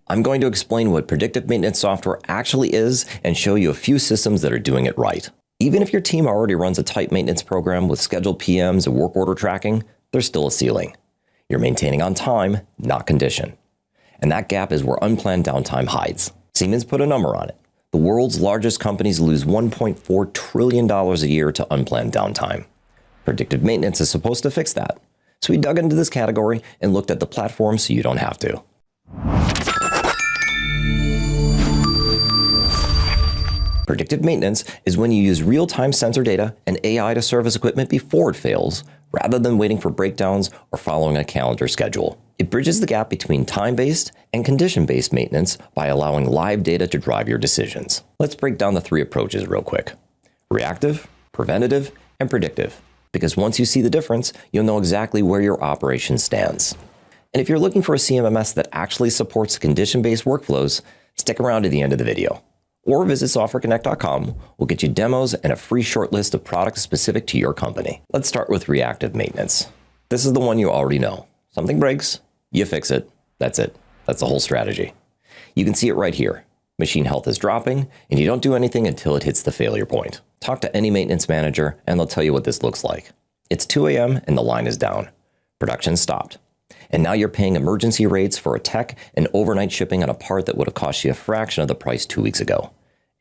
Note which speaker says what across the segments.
Speaker 1: I'm going to explain what predictive maintenance software actually is and show you a few systems that are doing it right. Even if your team already runs a tight maintenance program with scheduled PMs and work order tracking, there's still a ceiling. You're maintaining on time, not condition. And that gap is where unplanned downtime hides. Siemens put a number on it. The world's largest companies lose $1.4 trillion a year to unplanned downtime. Predictive maintenance is supposed to fix that. So we dug into this category and looked at the platform so you don't have to. Predictive maintenance is when you use real-time sensor data and AI to service equipment before it fails, rather than waiting for breakdowns or following a calendar schedule. It bridges the gap between time-based and condition-based maintenance by allowing live data to drive your decisions. Let's break down the three approaches real quick. Reactive, preventative, and predictive. Because once you see the difference, you'll know exactly where your operation stands. And if you're looking for a CMMS that actually supports condition-based workflows, stick around to the end of the video. Or visit softwareconnect.com. We'll get you demos and a free short list of products specific to your company. Let's start with reactive maintenance. This is the one you already know. Something breaks, you fix it. That's it. That's the whole strategy. You can see it right here. Machine health is dropping, and you don't do anything until it hits the failure point. Talk to any maintenance manager, and they'll tell you what this looks like. It's 2 a.m. and the line is down. Production stopped. And now you're paying emergency rates for a tech and overnight shipping on a part that would have cost you a fraction of the price 2 weeks ago.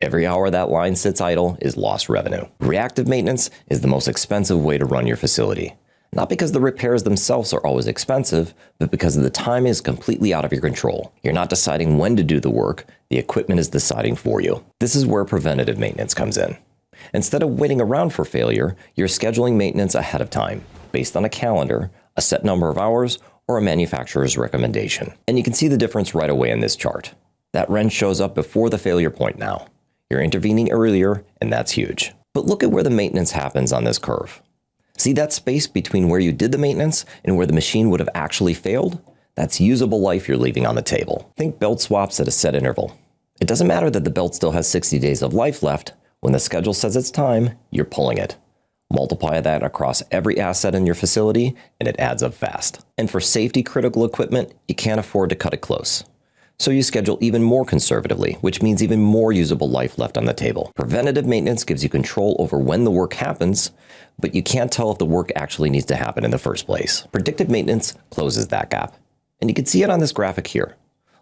Speaker 1: Every hour that line sits idle is lost revenue. Reactive maintenance is the most expensive way to run your facility. Not because the repairs themselves are always expensive, but because the time is completely out of your control. You're not deciding when to do the work, the equipment is deciding for you. This is where preventative maintenance comes in. Instead of waiting around for failure, you're scheduling maintenance ahead of time, based on a calendar, a set number of hours, or a manufacturer's recommendation. And you can see the difference right away in this chart. That wrench shows up before the failure point now. You're intervening earlier, and that's huge. But look at where the maintenance happens on this curve. See that space between where you did the maintenance and where the machine would have actually failed? That's usable life you're leaving on the table. Think belt swaps at a set interval. It doesn't matter that the belt still has 60 days of life left. When the schedule says it's time, you're pulling it. Multiply that across every asset in your facility, and it adds up fast. And for safety-critical equipment, you can't afford to cut it close. So you schedule even more conservatively, which means even more usable life left on the table. Preventative maintenance gives you control over when the work happens, but you can't tell if the work actually needs to happen in the first place. Predictive maintenance closes that gap. And you can see it on this graphic here.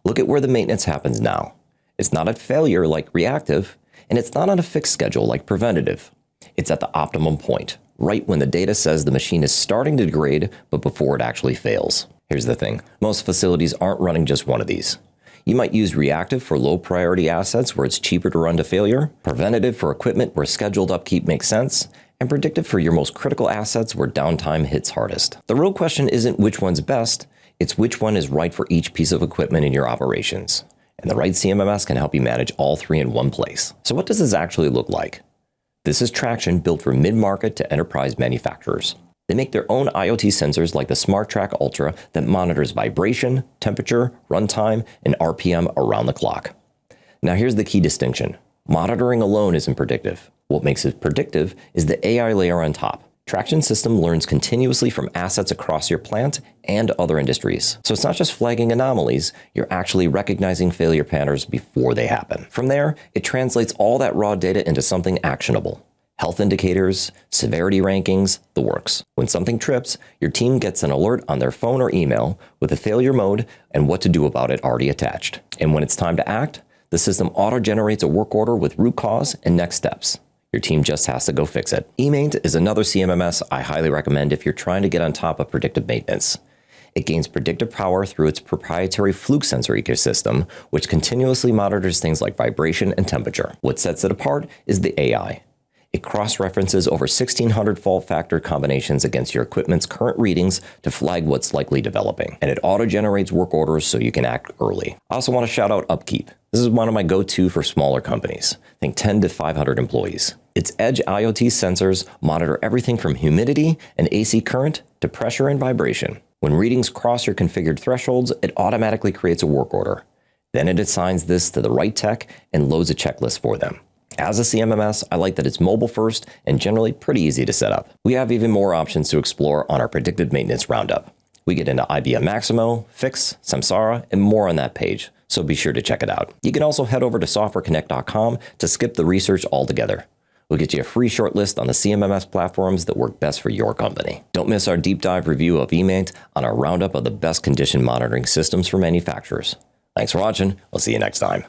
Speaker 1: Look at where the maintenance happens now. It's not at failure like reactive, and it's not on a fixed schedule like preventative. It's at the optimum point, right when the data says the machine is starting to degrade, but before it actually fails. Here's the thing. Most facilities aren't running just one of these. You might use reactive for low priority assets where it's cheaper to run to failure, preventative for equipment where scheduled upkeep makes sense, and predictive for your most critical assets where downtime hits hardest. The real question isn't which one's best, it's which one is right for each piece of equipment in your operations. And the right CMMS can help you manage all three in one place. So what does this actually look like? This is TRACTIAN built for mid-market to enterprise manufacturers. They make their own IoT sensors like the SmartTrack Ultra that monitors vibration, temperature, runtime, and RPM around the clock. Now here's the key distinction. Monitoring alone isn't predictive. What makes it predictive is the AI layer on top. TRACTIAN system learns continuously from assets across your plant and other industries. So it's not just flagging anomalies, you're actually recognizing failure patterns before they happen. From there, it translates all that raw data into something actionable. Health indicators, severity rankings, the works. When something trips, your team gets an alert on their phone or email with a failure mode and what to do about it already attached. And when it's time to act, the system auto-generates a work order with root cause and next steps. Your team just has to go fix it. eMaint is another CMMS I highly recommend if you're trying to get on top of predictive maintenance. It gains predictive power through its proprietary Fluke sensor ecosystem, which continuously monitors things like vibration and temperature. What sets it apart is the AI. It cross-references over 1,600 fault factor combinations against your equipment's current readings to flag what's likely developing. And it auto-generates work orders so you can act early. I also want to shout out UpKeep. This is one of my go-to for smaller companies. Think 10 to 500 employees. Its edge IoT sensors monitor everything from humidity and AC current to pressure and vibration. When readings cross your configured thresholds, it automatically creates a work order. Then it assigns this to the right tech and loads a checklist for them. As a CMMS, I like that it's mobile first and generally pretty easy to set up. We have even more options to explore on our predictive maintenance roundup. We get into IBM Maximo, Fix, Samsara, and more on that page, so be sure to check it out. You can also head over to softwareconnect.com to skip the research altogether. We'll get you a free short list on the CMMS platforms that work best for your company. Don't miss our deep dive review of eMaint on our roundup of the best condition monitoring systems for manufacturers. Thanks for watching. We'll see you next time.